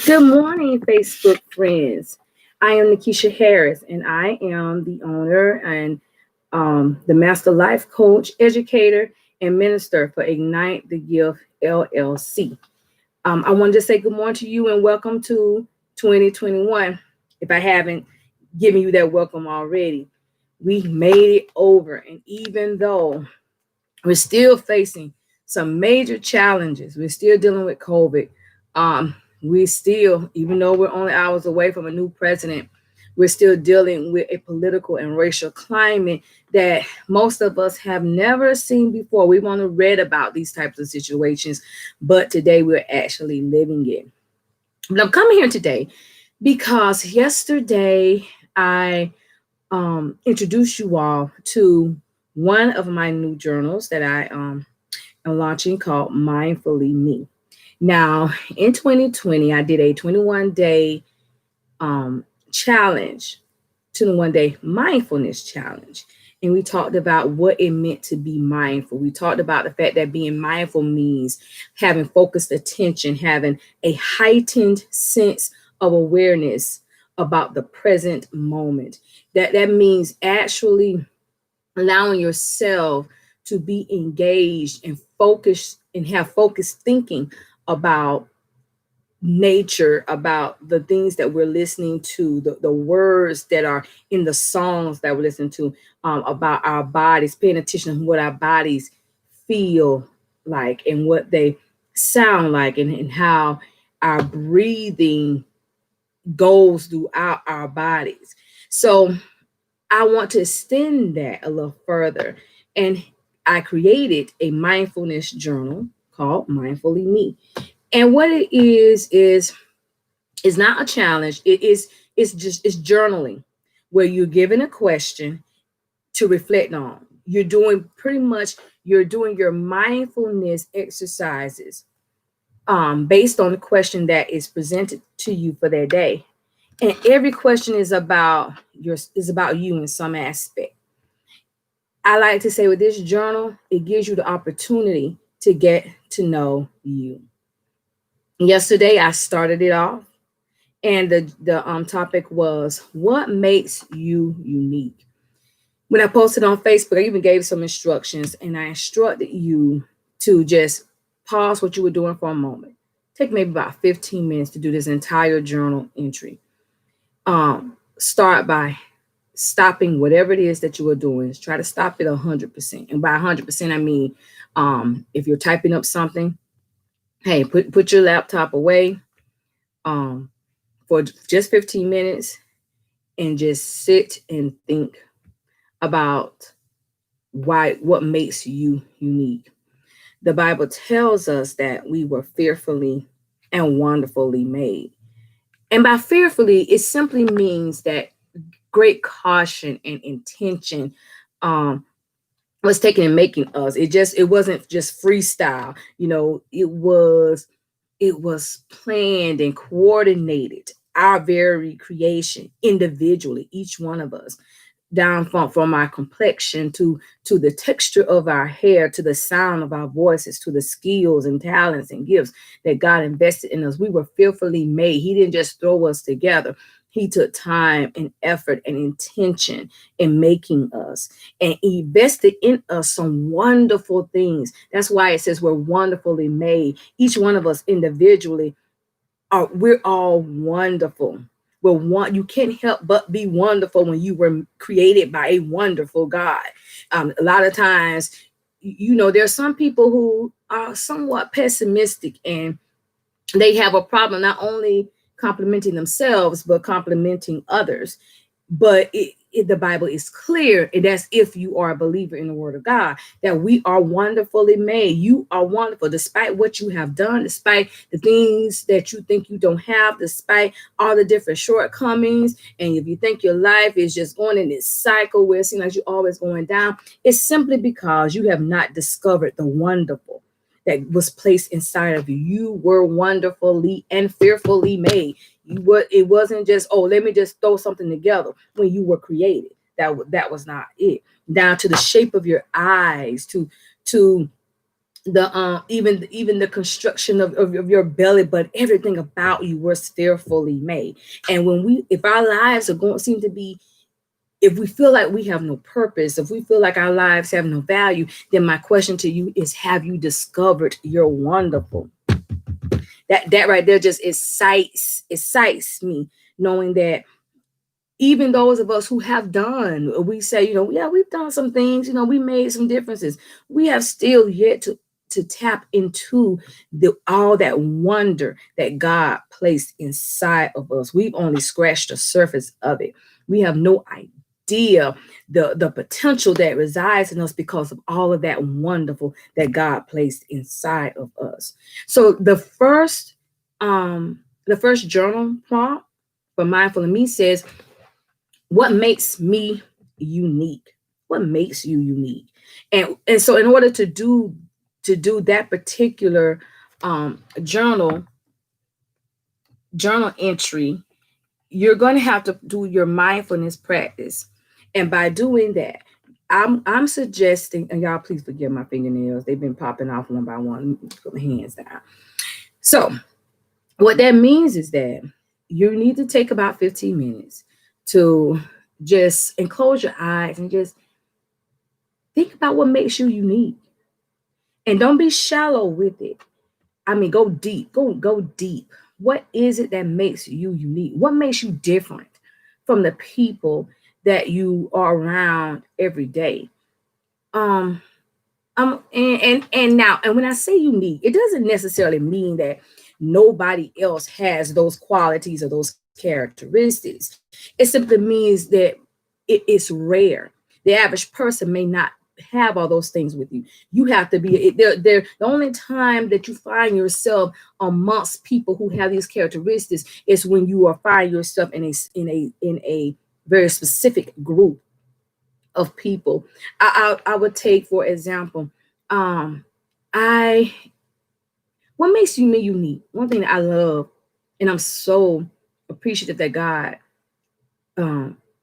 Good morning, Facebook friends. I am Nikisha Harris, and I am the owner and the Master Life Coach, Educator, and Minister for Ignite the Gift LLC. I wanted to say good morning to you and welcome to 2021. If I haven't given you that welcome already, we made it over. And even though we're still facing some major challenges, we're still dealing with COVID. We still, even though we're only hours away from a new president, we're still dealing with a political and racial climate that most of us have never seen before. We've only read about these types of situations, but today we're actually living it. But I'm coming here today because yesterday I introduced you all to one of my new journals that I am launching called Mindfully Me. Now, in 2020, I did a 21-day challenge, 21-day mindfulness challenge. And we talked about what it meant to be mindful. We talked about the fact that being mindful means having focused attention, having a heightened sense of awareness about the present moment. That means actually allowing yourself to be engaged and focused and have focused thinking about nature, about the things that we're listening to, the words that are in the songs that we're listening to, about our bodies, paying attention to what our bodies feel like and what they sound like, and how our breathing goes throughout our bodies. So I want to extend that a little further. And I created a mindfulness journal called Mindfully Me. And what it is not a challenge. It's journaling where you're given a question to reflect on. You're doing your mindfulness exercises based on the question that is presented to you for that day. And every question is about you in some aspect. I like to say with this journal, it gives you the opportunity to get to know you. Yesterday, I started it off, and the topic was what makes you unique. When I posted on Facebook, I even gave some instructions, and I instructed you to just pause what you were doing for a moment. Take maybe about 15 minutes to do this entire journal entry. Start by stopping whatever it is that you are doing. Try to stop it 100%. And by 100%, I mean, if you're typing up something, hey, put your laptop away for just 15 minutes and just sit and think about what makes you unique. The Bible tells us that we were fearfully and wonderfully made. And by fearfully, it simply means that great caution and intention was taken in making us. It wasn't just freestyle. It was planned and coordinated. Our very creation individually, each one of us, down from our complexion to the texture of our hair, to the sound of our voices, to the skills and talents and gifts that God invested in us. We were fearfully made. He didn't just throw us together. He took time and effort and intention in making us and invested in us some wonderful things. That's why it says we're wonderfully made. Each one of us individually, we're all wonderful. You can't help but be wonderful when you were created by a wonderful God. A lot of times, there's some people who are somewhat pessimistic and they have a problem not only complimenting themselves, but complimenting others. But the Bible is clear, and that's if you are a believer in the Word of God, that we are wonderfully made. You are wonderful, despite what you have done, despite the things that you think you don't have, despite all the different shortcomings. And if you think your life is just going in this cycle where it seems like you're always going down, it's simply because you have not discovered the wonderful that was placed inside of you. You were wonderfully and fearfully made. It wasn't just, let me just throw something together when you were created. That was not it. Down to the shape of your eyes, to the even the construction of your belly, but everything about you was fearfully made. And when we if our lives are going seem to be, if we feel like we have no purpose, if we feel like our lives have no value, then my question to you is, have you discovered you're wonderful? That right there just excites me, knowing that even those of us who have done, we say, yeah, we've done some things, we made some differences. We have still yet to tap into the all that wonder that God placed inside of us. We've only scratched the surface of it. We have no idea the potential that resides in us because of all of that wonderful that God placed inside of us. So the first journal prompt for Mindful of Me says, what makes me unique? What makes you unique? And so in order to do that particular journal entry, you're going to have to do your mindfulness practice. And by doing that, I'm suggesting, and y'all please forgive my fingernails, they've been popping off one by one. Put my hands down. So what that means is that you need to take about 15 minutes to just and close your eyes and just think about what makes you unique. And don't be shallow with it. I mean, go deep. Go deep. What is it that makes you unique? What makes you different from the people that you are around every day? Um, and now, and when I say unique, it doesn't necessarily mean that nobody else has those qualities or those characteristics. It simply means that it's rare. The average person may not have all those things with you. You have to be there. The only time that you find yourself amongst people who have these characteristics is when you are find yourself in a very specific group of people. I would take, for example, um, I what makes you me unique? One thing that I love, and I'm so appreciative that God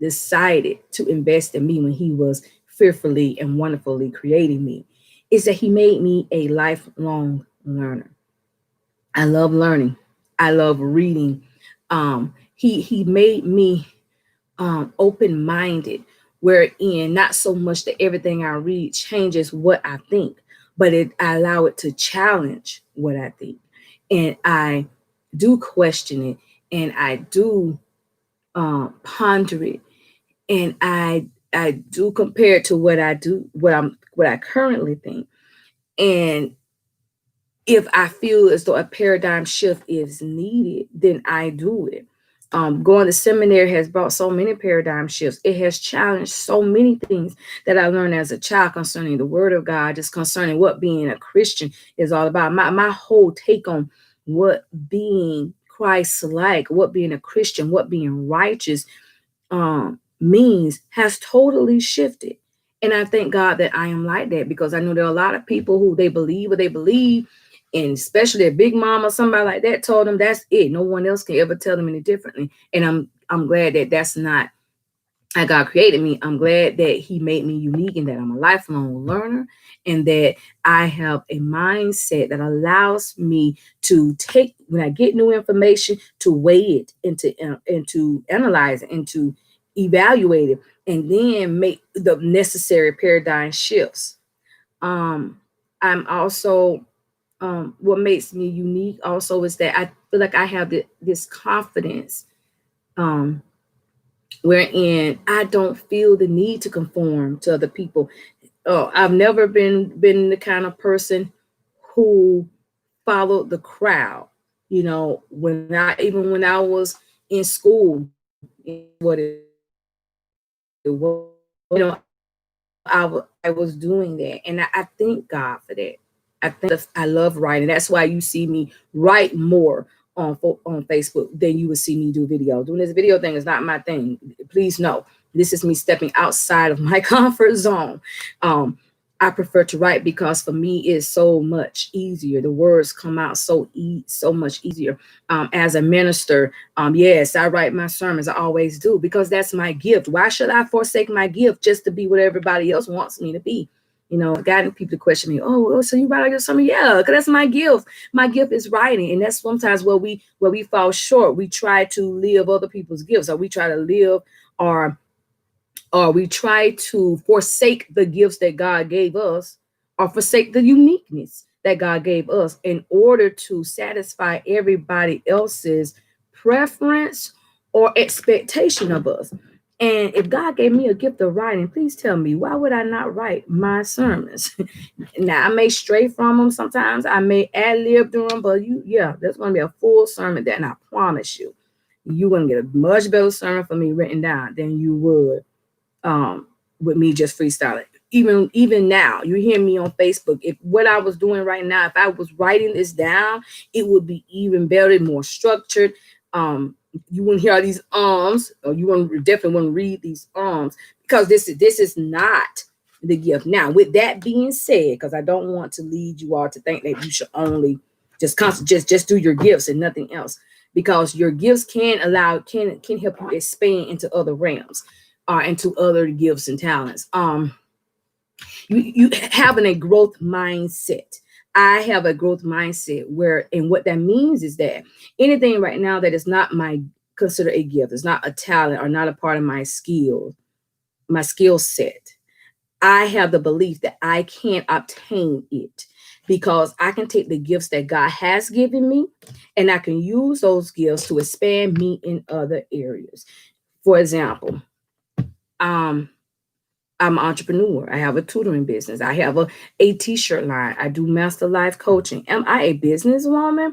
decided to invest in me when He was fearfully and wonderfully creating me, is that He made me a lifelong learner. I love learning. I love reading. He made me open minded, wherein not so much that everything I read changes what I think, but I allow it to challenge what I think. And I do question it, and I do ponder it, and I do compare it to what I currently think. And if I feel as though a paradigm shift is needed, then I do it. Going to seminary has brought so many paradigm shifts. It has challenged so many things that I learned as a child concerning the Word of God, just concerning what being a Christian is all about. My whole take on what being Christ-like, what being a Christian, what being righteous means has totally shifted. And I thank God that I am like that, because I know there are a lot of people who they believe what they believe, and especially a big mom or somebody like that told them that's it. No one else can ever tell them any differently. And I'm glad that that's not how God created me. I'm glad that He made me unique, and that I'm a lifelong learner, and that I have a mindset that allows me to take, when I get new information, to weigh it and to analyze it and to evaluate it, and then make the necessary paradigm shifts. I'm also what makes me unique also is that I feel like I have this confidence, um, wherein I don't feel the need to conform to other people. Oh, I've never been the kind of person who followed the crowd. When I was in school, what it was, I was doing that, and I thank God for that. I love writing. That's why you see me write more on Facebook than you would see me do video. Doing this video thing is not my thing. Please know, this is me stepping outside of my comfort zone. I prefer to write because for me it's so much easier. The words come out so much easier. As a minister, yes, I write my sermons. I always do, because that's my gift. Why should I forsake my gift just to be what everybody else wants me to be? I've gotten people to question me, oh, so you write all your sermon? Yeah, because that's my gift. My gift is writing. And that's sometimes where we fall short. We try to live other people's gifts, or we try to live our or we try to forsake the gifts that God gave us, or forsake the uniqueness that God gave us in order to satisfy everybody else's preference or expectation of us. And if God gave me a gift of writing, please tell me, why would I not write my sermons? Now, I may stray from them sometimes. I may ad lib through them, but there's going to be a full sermon there. And I promise you're going to get a much better sermon from me written down than you would with me just freestyling. Even now, you hear me on Facebook. If what I was doing right now, if I was writing this down, it would be even better, more structured. You wouldn't hear all these or you definitely want to read these because this is not the gift. Now, with that being said, because I don't want to lead you all to think that you should only just do your gifts and nothing else, because your gifts can help you expand into other realms, into other gifts and talents. You having a growth mindset. I have a growth mindset and what that means is that anything right now that is not consider a gift, is not a talent or not a part of my skill set. I have the belief that I can't obtain it, because I can take the gifts that God has given me and I can use those gifts to expand me in other areas. For example, I'm an entrepreneur. I have a tutoring business. I have a t-shirt line. I do master life coaching. Am I a businesswoman?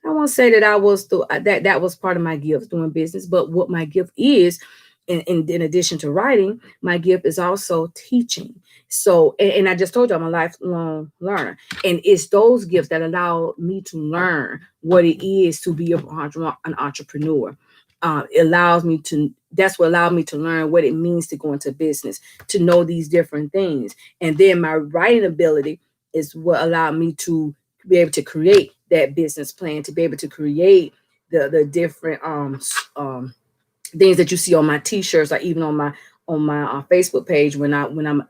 I won't say that I was that was part of my gift, doing business, but what my gift is, in addition to writing, my gift is also teaching. So, and I just told you I'm a lifelong learner, and it's those gifts that allow me to learn what it is to be an entrepreneur. It allows me to. That's what allowed me to learn what it means to go into business, to know these different things, and then my writing ability is what allowed me to be able to create that business plan, to be able to create the different things that you see on my t-shirts, or even on my Facebook page, when I'm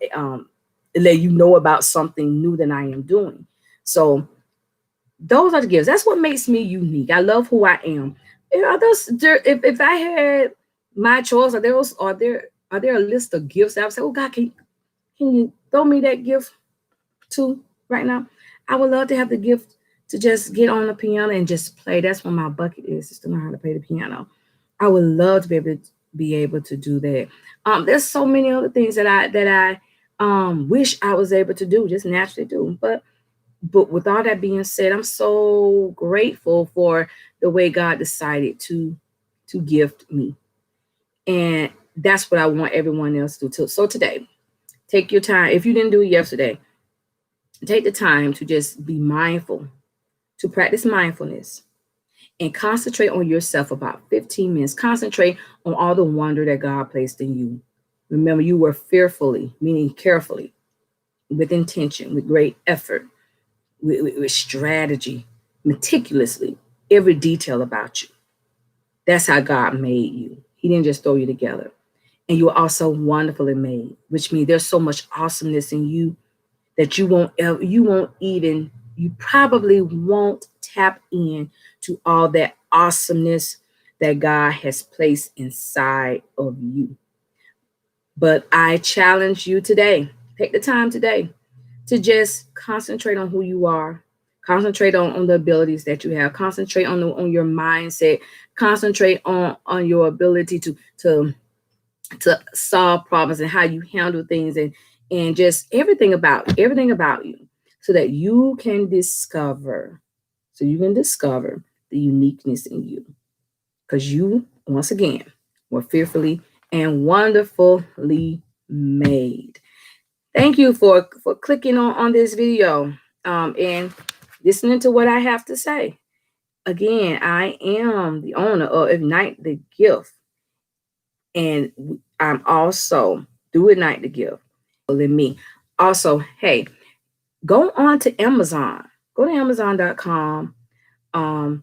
let you know about something new that I am doing. So those are the gifts. That's what makes me unique. I love who I am. If I had my choice, are there a list of gifts that I would say, oh God, can you throw me that gift too right now? I would love to have the gift to just get on the piano and just play. That's what my bucket is to learn how to play the piano. I would love to be able to do that. There's so many other things that I wish I was able to do, just naturally do. But with all that being said, I'm so grateful for the way God decided to gift me. And that's what I want everyone else to do. So today, take your time. If you didn't do it yesterday, take the time to just be mindful, to practice mindfulness, and concentrate on yourself about 15 minutes. Concentrate on all the wonder that God placed in you. Remember, you were fearfully, meaning carefully, with intention, with great effort, with strategy, meticulously, every detail about you. That's how God made you. He didn't just throw you together. And you are also wonderfully made, which means there's so much awesomeness in you that you probably won't tap in to all that awesomeness that God has placed inside of you. But I challenge you today, take the time today to just concentrate on who you are. Concentrate on the abilities that you have. Concentrate on your mindset. Concentrate on your ability to solve problems and how you handle things, and just everything about you, so that you can discover the uniqueness in you, because you, once again, were fearfully and wonderfully made. Thank you for clicking on this video, and listening to what I have to say. Again, I am the owner of Ignite the Gift, and I'm also do Ignite the Gift. In me. Also, hey, go on to Amazon. Go to Amazon.com, and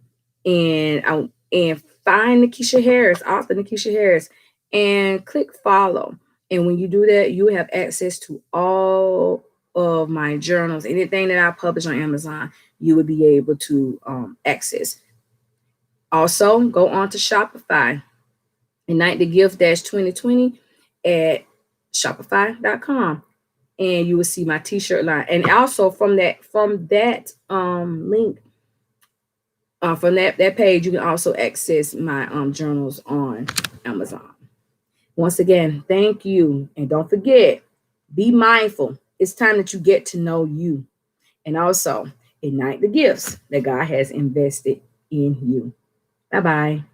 find Nikisha Harris, author Nikisha Harris, and click follow. And when you do that, you have access to all of my journals. Anything that I publish on Amazon, you would be able to access. Also, go on to Shopify. Ignite the Gift 2020 at shopify.com. And you will see my t-shirt line. And also from that link, from that page, you can also access my journals on Amazon. Once again, thank you. And don't forget, be mindful. It's time that you get to know you. And also ignite the gifts that God has invested in you. Bye-bye.